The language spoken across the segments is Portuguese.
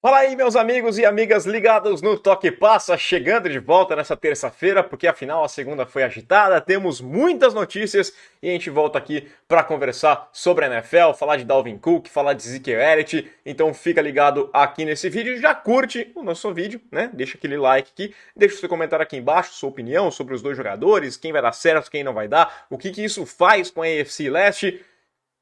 Fala aí, meus amigos e amigas ligados no Toque Passa, chegando de volta nessa terça-feira, porque afinal a segunda foi agitada, temos muitas notícias e a gente volta aqui para conversar sobre a NFL, falar de Dalvin Cook, falar de Zeke Elliott. Então fica ligado aqui nesse vídeo, já curte o nosso vídeo, né? Deixa aquele like aqui, deixa o seu comentário aqui embaixo, sua opinião sobre os dois jogadores, quem vai dar certo, quem não vai dar, o que isso faz com a AFC Leste.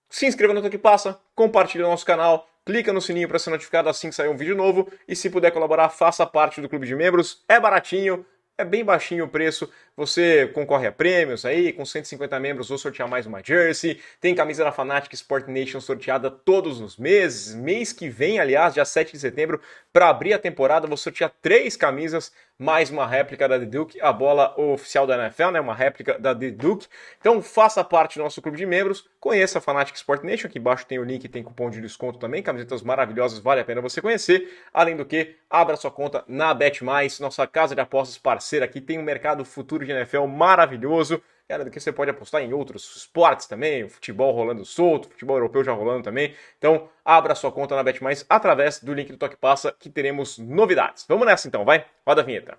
Se inscreva no Toque Passa, compartilhe o nosso canal, clica no sininho para ser notificado assim que sair um vídeo novo e se puder colaborar, faça parte do clube de membros. É baratinho, é bem baixinho o preço, você concorre a prêmios aí, com 150 membros vou sortear mais uma jersey, tem camisa da Fanatic Sport Nation sorteada todos os meses, mês que vem, aliás, dia 7 de setembro, para abrir a temporada, vou sortear 3 camisas, mais uma réplica da The Duke, a bola oficial da NFL, né, uma réplica da The Duke. Então faça parte do nosso clube de membros, conheça a Fanatic Sport Nation, aqui embaixo tem o link, tem cupom de desconto também, camisetas maravilhosas, vale a pena você conhecer. Além do que, abra sua conta na Bet+, nossa casa de apostas parceira aqui, tem um mercado futuro de NFL maravilhoso. Cara, do que você pode apostar em outros esportes também, o futebol rolando solto, futebol europeu já rolando também. Então, abra sua conta na Bet+, através do link do Toque Passa, que teremos novidades. Vamos nessa então, vai? Roda a vinheta.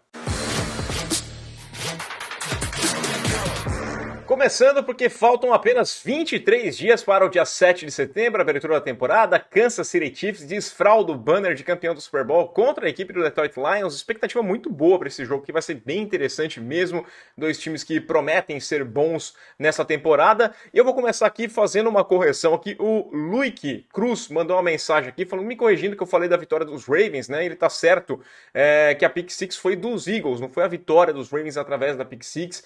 Começando porque faltam apenas 23 dias para o dia 7 de setembro, a abertura da temporada. Kansas City Chiefs desfralda o banner de campeão do Super Bowl contra a equipe do Detroit Lions. Expectativa muito boa para esse jogo, que vai ser bem interessante mesmo. Dois times que prometem ser bons nessa temporada. E eu vou começar aqui fazendo uma correção aqui. O Luick Cruz mandou uma mensagem aqui, falando, me corrigindo que eu falei da vitória dos Ravens, né? Ele tá certo, que a Pick Six foi dos Eagles, não foi a vitória dos Ravens através da Pick Six.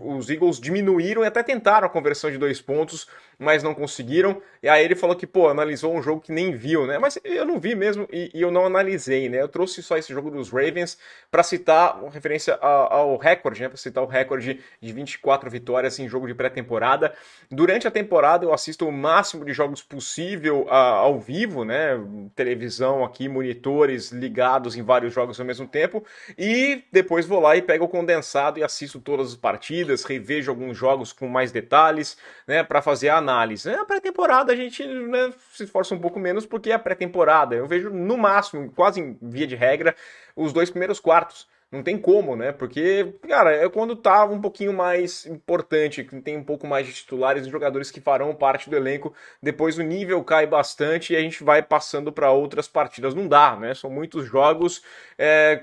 Os Eagles diminuíram e até tentaram a conversão de 2 pontos, mas não conseguiram. E aí ele falou que, pô, analisou um jogo que nem viu, né? Mas eu não vi mesmo e eu não analisei, né? Eu trouxe só esse jogo dos Ravens para citar uma referência ao recorde, né? Para citar o recorde de 24 vitórias em jogo de pré-temporada. Durante a temporada eu assisto o máximo de jogos possível ao vivo, né? Televisão aqui, monitores ligados em vários jogos ao mesmo tempo. E depois vou lá e pego o condensado e assisto todas as partidas, revejo alguns jogos com mais detalhes, né, para fazer a análise. A pré-temporada a gente, né, se esforça um pouco menos porque é a pré-temporada. Eu vejo no máximo, quase em via de regra, os 2 primeiros quartos. Não tem como, né? Porque, cara, é quando tá um pouquinho mais importante, que tem um pouco mais de titulares e jogadores que farão parte do elenco. Depois o nível cai bastante e a gente vai passando para outras partidas. Não dá, né? São muitos jogos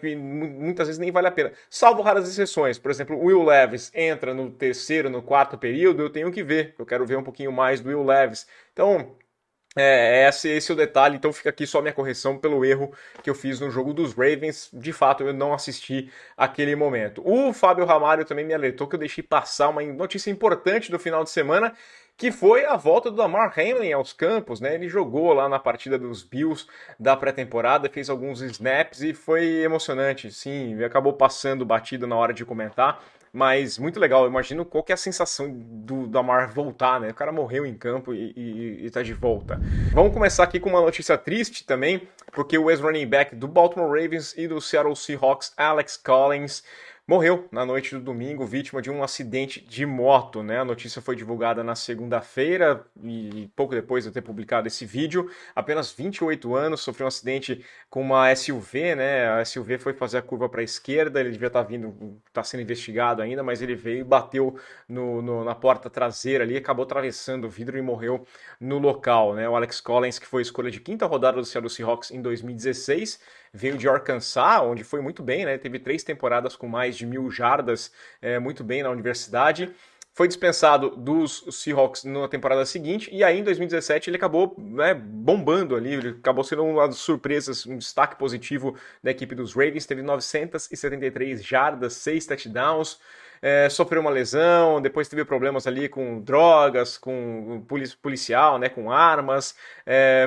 que muitas vezes nem vale a pena. Salvo raras exceções. Por exemplo, o Will Levis entra no terceiro, no quarto período, eu tenho que ver. Eu quero ver um pouquinho mais do Will Levis. Então, esse é o detalhe, então fica aqui só minha correção pelo erro que eu fiz no jogo dos Ravens. De fato, eu não assisti aquele momento. O Fábio Ramalho também me alertou que eu deixei passar uma notícia importante do final de semana, que foi a volta do Damar Hamlin aos campos, né? Ele jogou lá na partida dos Bills da pré-temporada, fez alguns snaps e foi emocionante. Sim, acabou passando batido na hora de comentar, mas muito legal. Eu imagino qual que é a sensação do Damar voltar, né? O cara morreu em campo e tá de volta. Vamos começar aqui com uma notícia triste também, porque o ex-running back do Baltimore Ravens e do Seattle Seahawks, Alex Collins, morreu na noite do domingo, vítima de um acidente de moto, né? A notícia foi divulgada na segunda-feira e pouco depois de eu ter publicado esse vídeo. Apenas 28 anos, sofreu um acidente com uma SUV, né? A SUV foi fazer a curva para a esquerda, ele devia estar vindo, está sendo investigado ainda, mas ele veio e bateu na porta traseira ali, acabou atravessando o vidro e morreu no local, né? O Alex Collins, que foi escolha de quinta rodada do Seattle Seahawks em 2016, veio de Arkansas, onde foi muito bem, né? Teve 3 temporadas com mais de 1.000 jardas, muito bem na universidade. Foi dispensado dos Seahawks na temporada seguinte, e aí em 2017 ele acabou, né, bombando ali, ele acabou sendo uma das surpresas, um destaque positivo da equipe dos Ravens, teve 973 jardas, 6 touchdowns, sofreu uma lesão, depois teve problemas ali com drogas, com policial, né, com armas,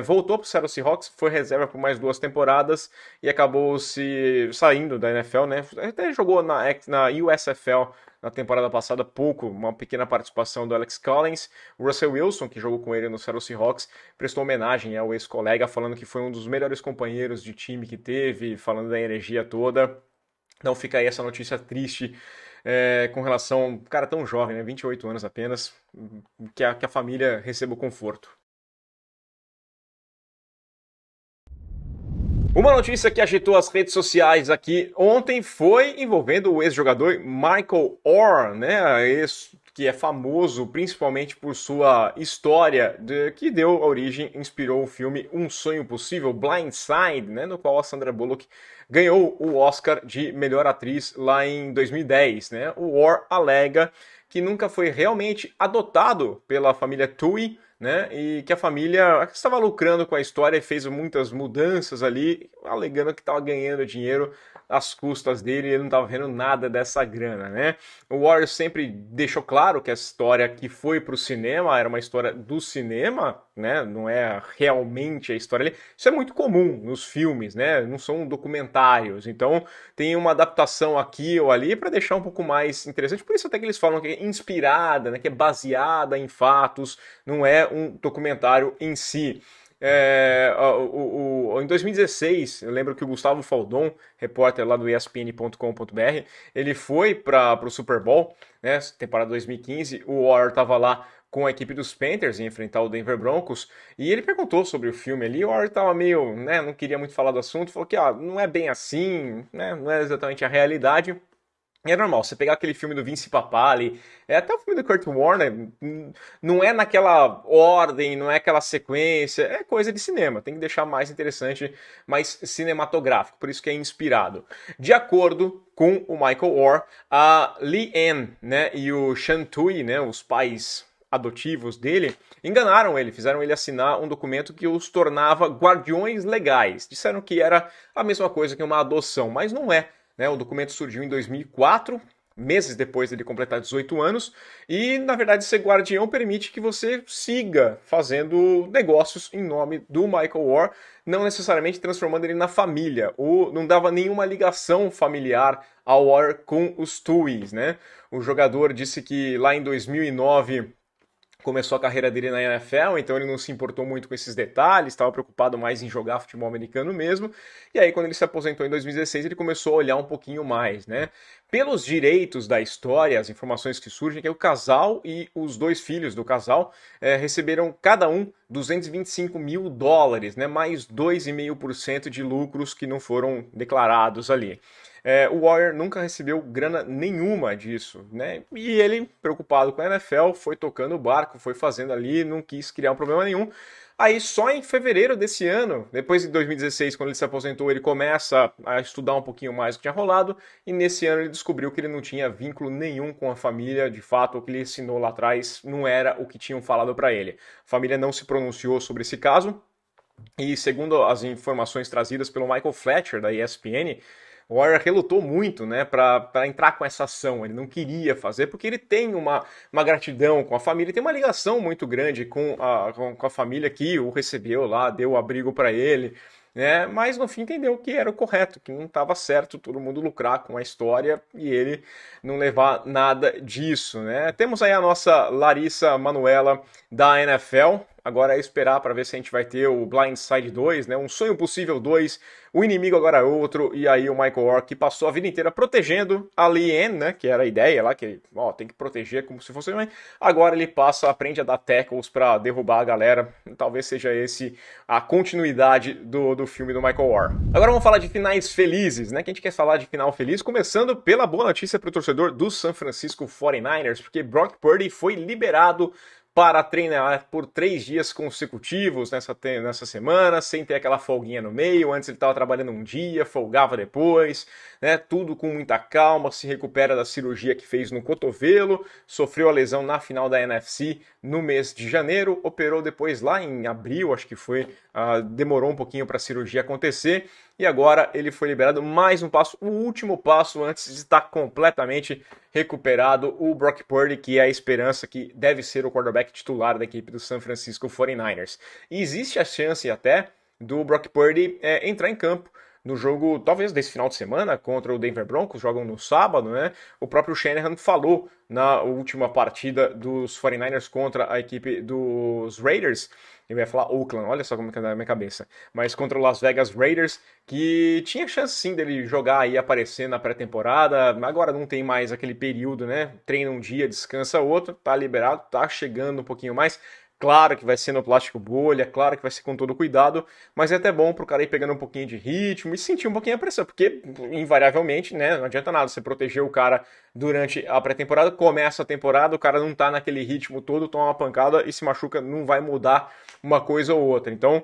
voltou para o Seattle Seahawks, foi reserva por mais 2 temporadas e acabou se saindo da NFL, né, até jogou na USFL na temporada passada, pouco, uma pequena participação do Alex Collins. O Russell Wilson, que jogou com ele no Seattle Seahawks, prestou homenagem ao ex-colega, falando que foi um dos melhores companheiros de time que teve, falando da energia toda. Então fica aí essa notícia triste com relação a um cara tão jovem, né, 28 anos apenas, que a família receba o conforto. Uma notícia que agitou as redes sociais aqui ontem foi envolvendo o ex-jogador Michael Orr, né? Que é famoso principalmente por sua história que deu origem, inspirou o filme Um Sonho Possível, Blindside, né? No qual a Sandra Bullock ganhou o Oscar de melhor atriz lá em 2010, né? O Orr alega que nunca foi realmente adotado pela família Tui, né? E que a família estava lucrando com a história e fez muitas mudanças ali, alegando que estava ganhando dinheiro às custas dele e ele não estava vendo nada dessa grana, né? O Warriors sempre deixou claro que a história que foi para o cinema era uma história do cinema, né? Não é realmente a história ali. Isso é muito comum nos filmes, né? Não são documentários. Então tem uma adaptação aqui ou ali para deixar um pouco mais interessante. Por isso até que eles falam que é inspirada, né? Que é baseada em fatos, não é um documentário em si. Em 2016, eu lembro que o Gustavo Faldon, repórter lá do ESPN.com.br, ele foi para o Super Bowl, né, temporada 2015, o Warrior estava lá com a equipe dos Panthers em enfrentar o Denver Broncos, e ele perguntou sobre o filme ali, o Warrior estava meio, né, não queria muito falar do assunto, falou que não é bem assim, né, não é exatamente a realidade. E é normal, você pegar aquele filme do Vince Papali, até o filme do Kurt Warner, não é naquela ordem, não é aquela sequência, é coisa de cinema, tem que deixar mais interessante, mais cinematográfico, por isso que é inspirado. De acordo com o Michael Orr, a Lee Ann, né, e o Shan Tui, né, os pais adotivos dele, enganaram ele, fizeram ele assinar um documento que os tornava guardiões legais. Disseram que era a mesma coisa que uma adoção, mas não é. Né, o documento surgiu em 2004, meses depois dele completar 18 anos, e na verdade ser guardião permite que você siga fazendo negócios em nome do Michael Orr, não necessariamente transformando ele na família, ou não dava nenhuma ligação familiar ao Orr com os Tuis, né? O jogador disse que lá em 2009 começou a carreira dele na NFL, então ele não se importou muito com esses detalhes, estava preocupado mais em jogar futebol americano mesmo. E aí, quando ele se aposentou em 2016, ele começou a olhar um pouquinho mais, né? Pelos direitos da história, as informações que surgem é que o casal e os dois filhos do casal receberam cada um US$ 225 mil, né? Mais 2,5% de lucros que não foram declarados ali. O Warrior nunca recebeu grana nenhuma disso, né? E ele, preocupado com a NFL, foi tocando o barco, foi fazendo ali, não quis criar um problema nenhum. Aí só em fevereiro desse ano, depois de 2016, quando ele se aposentou, ele começa a estudar um pouquinho mais o que tinha rolado, e nesse ano ele descobriu que ele não tinha vínculo nenhum com a família, de fato, o que ele ensinou lá atrás não era o que tinham falado para ele. A família não se pronunciou sobre esse caso, e segundo as informações trazidas pelo Michael Fletcher, da ESPN, o Warrior relutou muito, né, para entrar com essa ação. Ele não queria fazer porque ele tem uma gratidão com a família, tem uma ligação muito grande com a família que o recebeu lá, deu o abrigo para ele, né? Mas no fim entendeu que era o correto, que não estava certo todo mundo lucrar com a história e ele não levar nada disso, né? Temos aí a nossa Larissa Manoela da NFL. Agora é esperar para ver se a gente vai ter o Blindside 2, né? Um Sonho Possível 2, o inimigo agora é outro, e aí o Michael Orr, que passou a vida inteira protegendo a Lee Ann, né? Que era a ideia lá, que tem que proteger como se fosse mãe. Agora ele aprende a dar tackles para derrubar a galera. Talvez seja esse a continuidade do filme do Michael Orr. Agora vamos falar de finais felizes, né? Que a gente quer falar de final feliz, começando pela boa notícia para o torcedor do San Francisco 49ers, porque Brock Purdy foi liberado para treinar por 3 dias consecutivos nessa semana, sem ter aquela folguinha no meio. Antes ele estava trabalhando um dia, folgava depois, né? Tudo com muita calma, se recupera da cirurgia que fez no cotovelo, sofreu a lesão na final da NFC no mês de janeiro, operou depois lá em abril, acho que foi, demorou um pouquinho para a cirurgia acontecer, e agora ele foi liberado. Mais um passo, o último passo antes de estar completamente recuperado, o Brock Purdy, que é a esperança, que deve ser o quarterback titular da equipe do San Francisco 49ers. E existe a chance até do Brock Purdy entrar em campo no jogo, talvez desse final de semana, contra o Denver Broncos, jogam no sábado, né? O próprio Shanahan falou na última partida dos 49ers contra a equipe dos Raiders, eu ia falar Oakland, olha só como que é na minha cabeça, mas contra o Las Vegas Raiders, que tinha chance sim dele jogar e aparecer na pré-temporada. Agora não tem mais aquele período, né? Treina um dia, descansa outro, tá liberado, tá chegando um pouquinho mais. Claro que vai ser no plástico bolha, claro que vai ser com todo cuidado, mas é até bom pro cara ir pegando um pouquinho de ritmo e sentir um pouquinho a pressão, porque invariavelmente, né, não adianta nada você proteger o cara durante a pré-temporada, começa a temporada, o cara não tá naquele ritmo todo, toma uma pancada e se machuca, não vai mudar uma coisa ou outra. Então,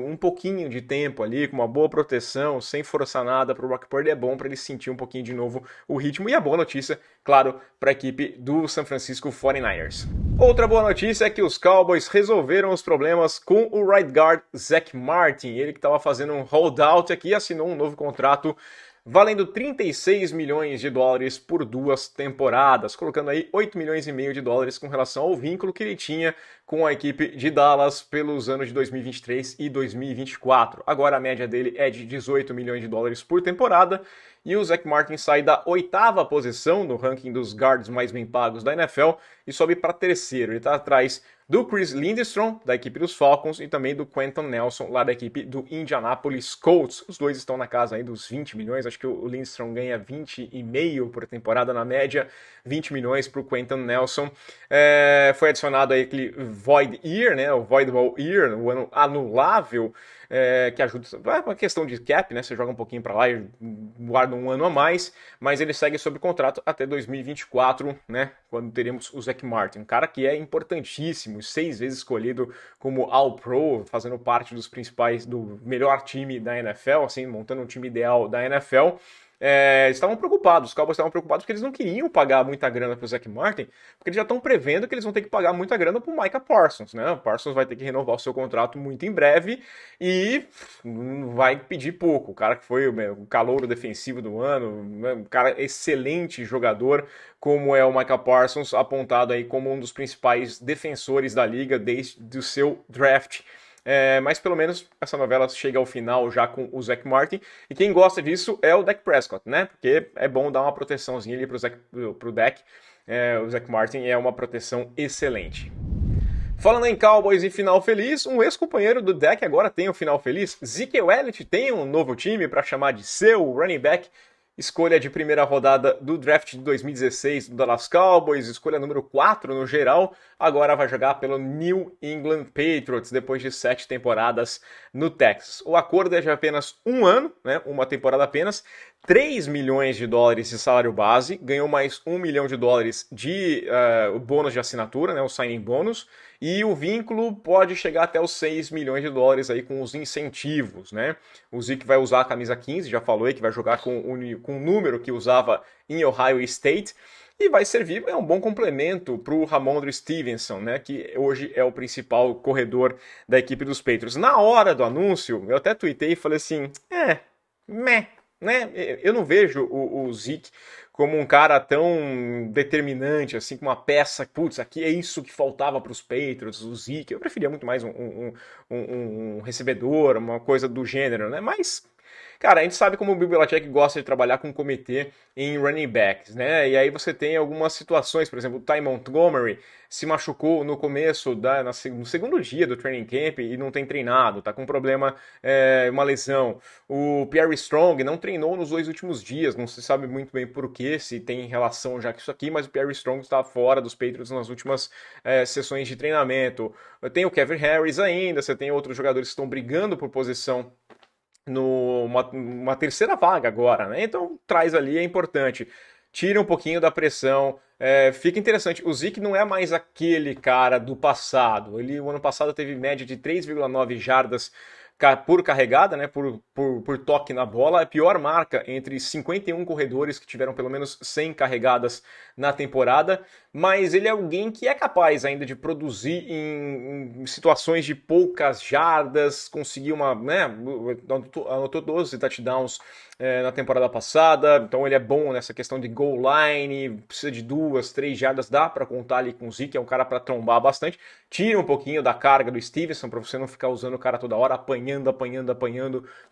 um pouquinho de tempo ali, com uma boa proteção, sem forçar nada pro Brock Purdy, é bom para ele sentir um pouquinho de novo o ritmo. E a boa notícia, claro, para a equipe do San Francisco 49ers. Outra boa notícia é que os Cowboys resolveram os problemas com o right guard Zach Martin. Ele que estava fazendo um holdout aqui, assinou um novo contrato valendo 36 milhões de dólares por 2 temporadas, colocando aí 8 milhões e meio de dólares com relação ao vínculo que ele tinha com a equipe de Dallas pelos anos de 2023 e 2024. Agora a média dele é de 18 milhões de dólares por temporada e o Zach Martin sai da 8ª posição no ranking dos guards mais bem pagos da NFL e sobe para 3º. Ele está atrás do Chris Lindstrom, da equipe dos Falcons, e também do Quentin Nelson, lá da equipe do Indianapolis Colts. Os dois estão na casa aí dos 20 milhões, acho que o Lindstrom ganha 20,5 por temporada na média, 20 milhões para o Quentin Nelson. Foi adicionado aí aquele Void Year, né, o Voidable Year, o ano anulável, que ajuda, é uma questão de cap, né, você joga um pouquinho para lá e guarda um ano a mais, mas ele segue sob contrato até 2024, né, quando teremos o Zach Martin, um cara que é importantíssimo, 6 vezes escolhido como All-Pro, fazendo parte dos principais, do melhor time da NFL, assim, montando um time ideal da NFL. Estavam preocupados, os Cowboys estavam preocupados porque eles não queriam pagar muita grana pro Zach Martin, porque eles já estão prevendo que eles vão ter que pagar muita grana pro Micah Parsons, né? O Parsons vai ter que renovar o seu contrato muito em breve e vai pedir pouco. O cara que foi o calouro defensivo do ano, né? Um cara excelente jogador, como é o Micah Parsons, apontado aí como um dos principais defensores da liga desde o seu draft. Mas pelo menos essa novela chega ao final já com o Zach Martin. E quem gosta disso é o Dak Prescott, né? Porque é bom dar uma proteçãozinha ali pro Dak. O Zach Martin é uma proteção excelente. Falando em Cowboys e final feliz, um ex-companheiro do Dak agora tem um final feliz. Zeke Elliott tem um novo time para chamar de seu running back. Escolha de primeira rodada do draft de 2016 do Dallas Cowboys, escolha número 4 no geral, agora vai jogar pelo New England Patriots, depois de 7 temporadas no Texas. O acordo é de apenas um ano, né, uma temporada apenas, 3 milhões de dólares de salário base, ganhou mais 1 milhão de dólares de bônus de assinatura, né, o signing bônus, e o vínculo pode chegar até os 6 milhões de dólares aí com os incentivos, né? O Zeke vai usar a camisa 15, já falou aí que vai jogar com o número que usava em Ohio State, e vai servir, é um bom complemento para o Ramondre Stevenson, né, que hoje é o principal corredor da equipe dos Patriots. Na hora do anúncio, eu até tuitei e falei assim, né? Eu não vejo o Zeke como um cara tão determinante, assim, como uma peça, putz, aqui é isso que faltava para os Patriots, o Zeke. Eu preferia muito mais um recebedor, uma coisa do gênero, né? Mas, cara, a gente sabe como o Bill Belichick gosta de trabalhar com comitê em running backs, né? E aí você tem algumas situações, por exemplo, o Ty Montgomery se machucou no começo, no segundo dia do training camp e não tem treinado, tá com um problema, uma lesão. O Pierre Strong não treinou nos 2 últimos dias, não se sabe muito bem por que, se tem relação já com isso aqui, mas o Pierre Strong está fora dos Patriots nas últimas sessões de treinamento. Tem o Kevin Harris ainda, você tem outros jogadores que estão brigando por posição numa terceira vaga agora, né? Então traz ali, é importante. Tira um pouquinho da pressão. Fica interessante. O Zeke não é mais aquele cara do passado. Ele, o ano passado, teve média de 3,9 jardas por carregada, né, por toque na bola, a pior marca entre 51 corredores que tiveram pelo menos 100 carregadas na temporada, mas ele é alguém que é capaz ainda de produzir em situações de poucas jardas, conseguir anotou 12 touchdowns na temporada passada, então ele é bom nessa questão de goal line, precisa de 2, 3 jardas, dá para contar ali com o Zeke, é um cara para trombar bastante, tira um pouquinho da carga do Stevenson para você não ficar usando o cara toda hora, apanhando,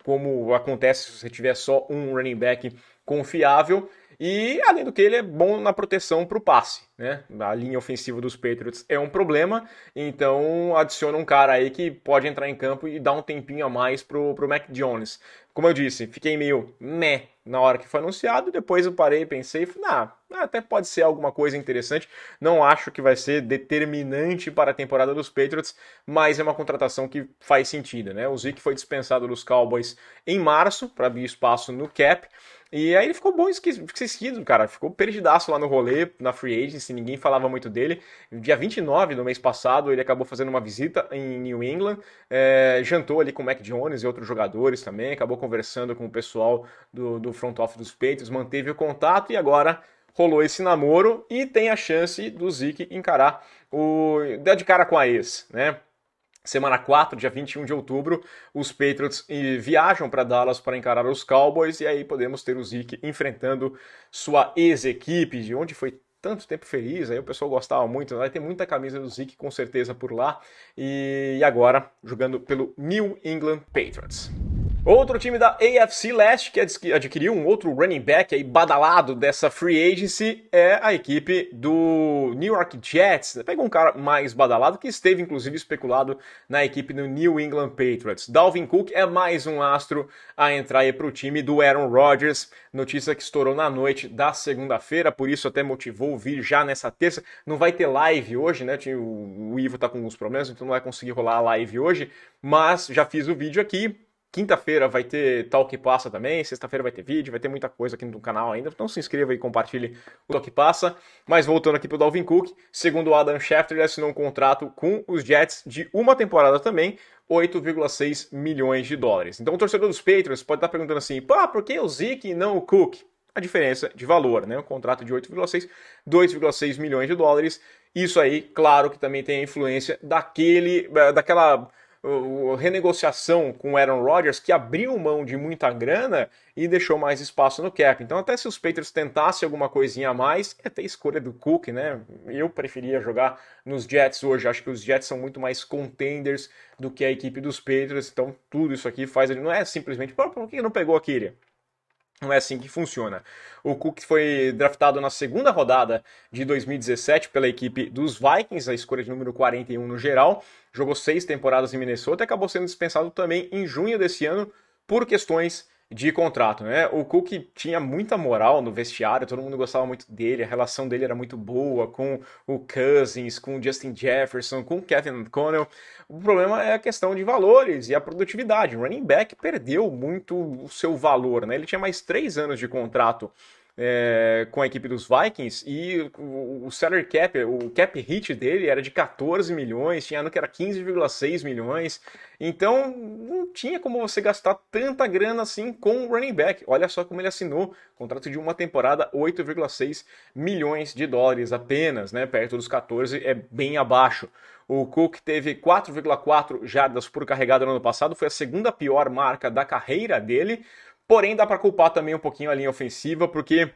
como acontece se você tiver só um running back confiável. E, além do que, ele é bom na proteção para o passe, né? A linha ofensiva dos Patriots é um problema, então adiciona um cara aí que pode entrar em campo e dar um tempinho a mais pro Mac Jones. Como eu disse, fiquei meio meh na hora que foi anunciado, depois eu parei e pensei, até pode ser alguma coisa interessante. Não acho que vai ser determinante para a temporada dos Patriots, mas é uma contratação que faz sentido, né? O Zeke foi dispensado dos Cowboys em março para abrir espaço no cap. E aí ele ficou bom esquecido, cara. Ficou perdidaço lá no rolê, na free agency, ninguém falava muito dele. Dia 29 do mês passado, ele acabou fazendo uma visita em New England, jantou ali com o Mac Jones e outros jogadores também, acabou conversando com o pessoal do front office dos Patriots, manteve o contato e agora rolou esse namoro e tem a chance do Zeke encarar dar de cara com a ex, né? Semana 4, dia 21 de outubro, os Patriots viajam para Dallas para encarar os Cowboys e aí podemos ter o Zeke enfrentando sua ex-equipe, de onde foi tanto tempo feliz, aí o pessoal gostava muito, vai ter muita camisa do Zeke com certeza por lá, e agora jogando pelo New England Patriots. Outro time da AFC Leste que adquiriu um outro running back aí badalado dessa free agency é a equipe do New York Jets. Pegou um cara mais badalado que esteve inclusive especulado na equipe do New England Patriots. Dalvin Cook é mais um astro a entrar aí para o time do Aaron Rodgers. Notícia que estourou na noite da segunda-feira, por isso até motivou o vir já nessa terça. Não vai ter live hoje, né? O Ivo tá com alguns problemas, então não vai conseguir rolar a live hoje, mas já fiz o vídeo aqui. Quinta-feira vai ter Talk Passa também, sexta-feira vai ter vídeo, vai ter muita coisa aqui no canal ainda, então se inscreva e compartilhe o Talk Passa. Mas voltando aqui pro Dalvin Cook, segundo o Adam Schefter, ele assinou um contrato com os Jets de uma temporada também, 8,6 milhões de dólares. Então o torcedor dos Patriots pode estar perguntando assim, por que o Zeke e não o Cook? A diferença de valor, né? Um contrato de 8,6, 2,6 milhões de dólares. Isso aí, claro que também tem a influência daquela renegociação com o Aaron Rodgers que abriu mão de muita grana e deixou mais espaço no cap. Então até se os Patriots tentassem alguma coisinha a mais, é até escolha do Cook, né? Eu preferia jogar nos Jets hoje. Acho que os Jets são muito mais contenders do que a equipe dos Patriots. Então tudo isso aqui faz... Não é simplesmente, por que não pegou aquele? Não é assim que funciona. O Cook foi draftado na segunda rodada de 2017 pela equipe dos Vikings, a escolha de número 41 no geral. Jogou 6 temporadas em Minnesota e acabou sendo dispensado também em junho desse ano por questões de contrato, né? O Cook tinha muita moral no vestiário, todo mundo gostava muito dele, a relação dele era muito boa com o Cousins, com o Justin Jefferson, com o Kevin O'Connell. O problema é a questão de valores e a produtividade. O running back perdeu muito o seu valor, né? Ele tinha mais 3 anos de contrato com a equipe dos Vikings e o salary cap, o cap hit dele era de 14 milhões, tinha ano que era 15,6 milhões, então não tinha como você gastar tanta grana assim com o running back. Olha só como ele assinou, contrato de uma temporada, 8,6 milhões de dólares apenas, né? Perto dos 14 é bem abaixo. O Cook teve 4,4 jardas por carregado no ano passado, foi a segunda pior marca da carreira dele. Porém, dá para culpar também um pouquinho a linha ofensiva, porque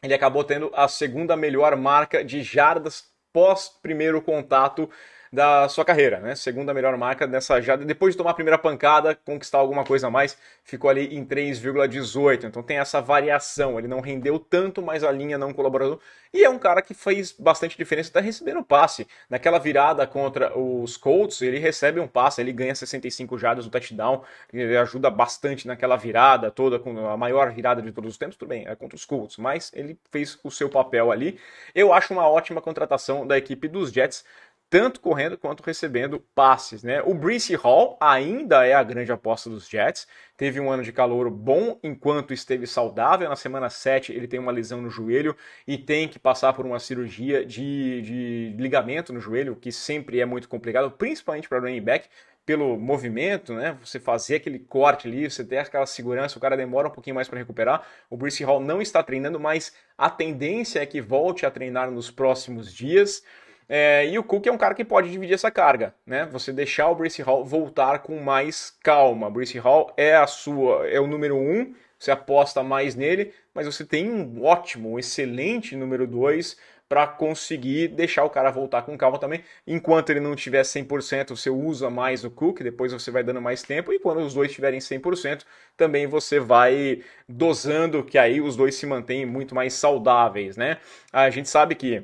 ele acabou tendo a segunda melhor marca de jardas pós primeiro contato da sua carreira, né? Segunda melhor marca nessa jarda. Depois de tomar a primeira pancada, conquistar alguma coisa a mais, ficou ali em 3,18. Então tem essa variação. Ele não rendeu tanto, mas a linha não colaborou. E é um cara que fez bastante diferença, está recebendo passe. Naquela virada contra os Colts, ele recebe um passe, ele ganha 65 jardas no touchdown, ele ajuda bastante naquela virada toda, com a maior virada de todos os tempos, tudo bem, é contra os Colts, mas ele fez o seu papel ali. Eu acho uma ótima contratação da equipe dos Jets, tanto correndo quanto recebendo passes, né? O Breece Hall ainda é a grande aposta dos Jets, teve um ano de calor bom enquanto esteve saudável, na semana 7 ele tem uma lesão no joelho e tem que passar por uma cirurgia de ligamento no joelho, que sempre é muito complicado, principalmente para running back, pelo movimento, né? Você fazer aquele corte ali, você ter aquela segurança, o cara demora um pouquinho mais para recuperar. O Breece Hall não está treinando, mas a tendência é que volte a treinar nos próximos dias. E o Cook é um cara que pode dividir essa carga, né? Você deixar o Breece Hall voltar com mais calma. O Breece Hall é o número 1, você aposta mais nele, mas você tem um ótimo, um excelente número 2 para conseguir deixar o cara voltar com calma também. Enquanto ele não tiver 100%, você usa mais o Cook, depois você vai dando mais tempo, e quando os dois estiverem 100%, também você vai dosando, que aí os dois se mantêm muito mais saudáveis, né? A gente sabe que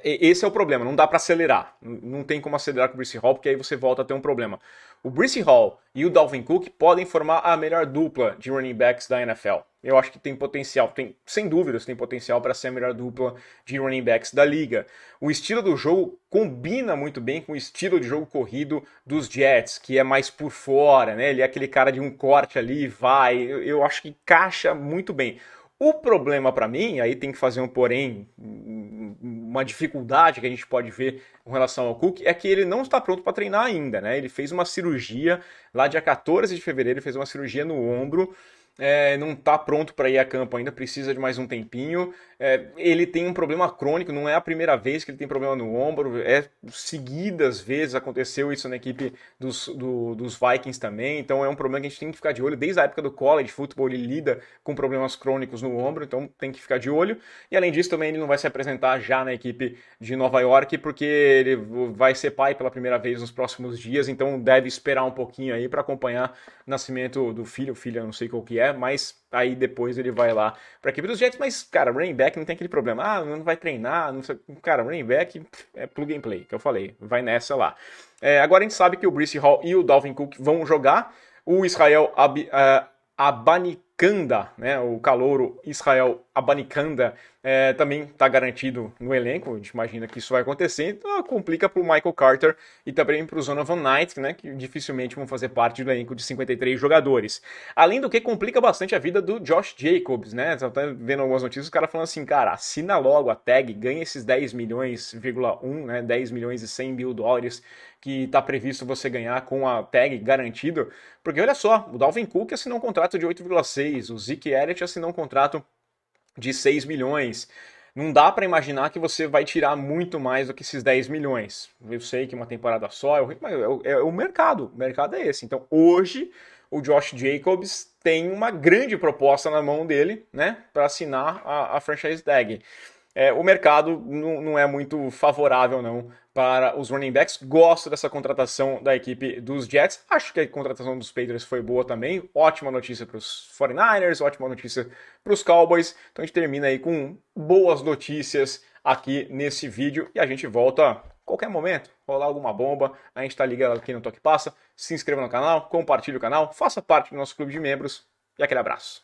esse é o problema, não dá para acelerar. Não tem como acelerar com o Breece Hall, porque aí você volta a ter um problema. O Breece Hall e o Dalvin Cook podem formar a melhor dupla de running backs da NFL. Eu acho que tem potencial, sem dúvidas, tem potencial para ser a melhor dupla de running backs da liga. O estilo do jogo combina muito bem com o estilo de jogo corrido dos Jets, que é mais por fora, né? Ele é aquele cara de um corte ali, vai. Eu acho que encaixa muito bem. O problema para mim, aí tem que fazer um porém, uma dificuldade que a gente pode ver com relação ao Cook, é que ele não está pronto para treinar ainda, né? Ele fez uma cirurgia lá dia 14 de fevereiro, ele fez uma cirurgia no ombro, não está pronto para ir a campo ainda, precisa de mais um tempinho. Ele tem um problema crônico, não é a primeira vez que ele tem problema no ombro, seguidas vezes aconteceu isso na equipe dos Vikings também, então é um problema que a gente tem que ficar de olho. Desde a época do college football ele lida com problemas crônicos no ombro, então tem que ficar de olho. E além disso também ele não vai se apresentar já na equipe de Nova York, porque ele vai ser pai pela primeira vez nos próximos dias, então deve esperar um pouquinho aí para acompanhar o nascimento do filho, eu não sei qual que é, mas aí depois ele vai lá para a equipe dos Jets. Mas, cara, running back não tem aquele problema, não vai treinar, não sei. Cara, running back é plug and play, que eu falei, vai nessa lá. Agora a gente sabe que o Breece Hall e o Dalvin Cook vão jogar, o Israel Abanikanda, né, o calouro Israel Abanikanda, também está garantido no elenco. A gente imagina que isso vai acontecer, então complica para o Michael Carter e também para o Zonovan Knight, né, que dificilmente vão fazer parte do elenco de 53 jogadores. Além do que complica bastante a vida do Josh Jacobs, né? Tá vendo algumas notícias, o cara falando assim, cara, assina logo a tag, ganha esses 10 milhões,1, né, 10 milhões e 100 mil dólares que está previsto você ganhar com a tag garantido, porque olha só, o Dalvin Cook assinou um contrato de 8,6, o Zeke Elliott assinou um contrato de 6 milhões. Não dá para imaginar que você vai tirar muito mais do que esses 10 milhões. Eu sei que uma temporada só mas o mercado. O mercado é esse. Então, hoje, o Josh Jacobs tem uma grande proposta na mão dele, né, para assinar a franchise tag. O mercado não é muito favorável, não, para os running backs. Gosto dessa contratação da equipe dos Jets. Acho que a contratação dos Patriots foi boa também. Ótima notícia para os 49ers, ótima notícia para os Cowboys. Então a gente termina aí com boas notícias aqui nesse vídeo e a gente volta a qualquer momento. Rolar alguma bomba, a gente tá ligado aqui no Toque Passa. Se inscreva no canal, compartilhe o canal, faça parte do nosso clube de membros e aquele abraço.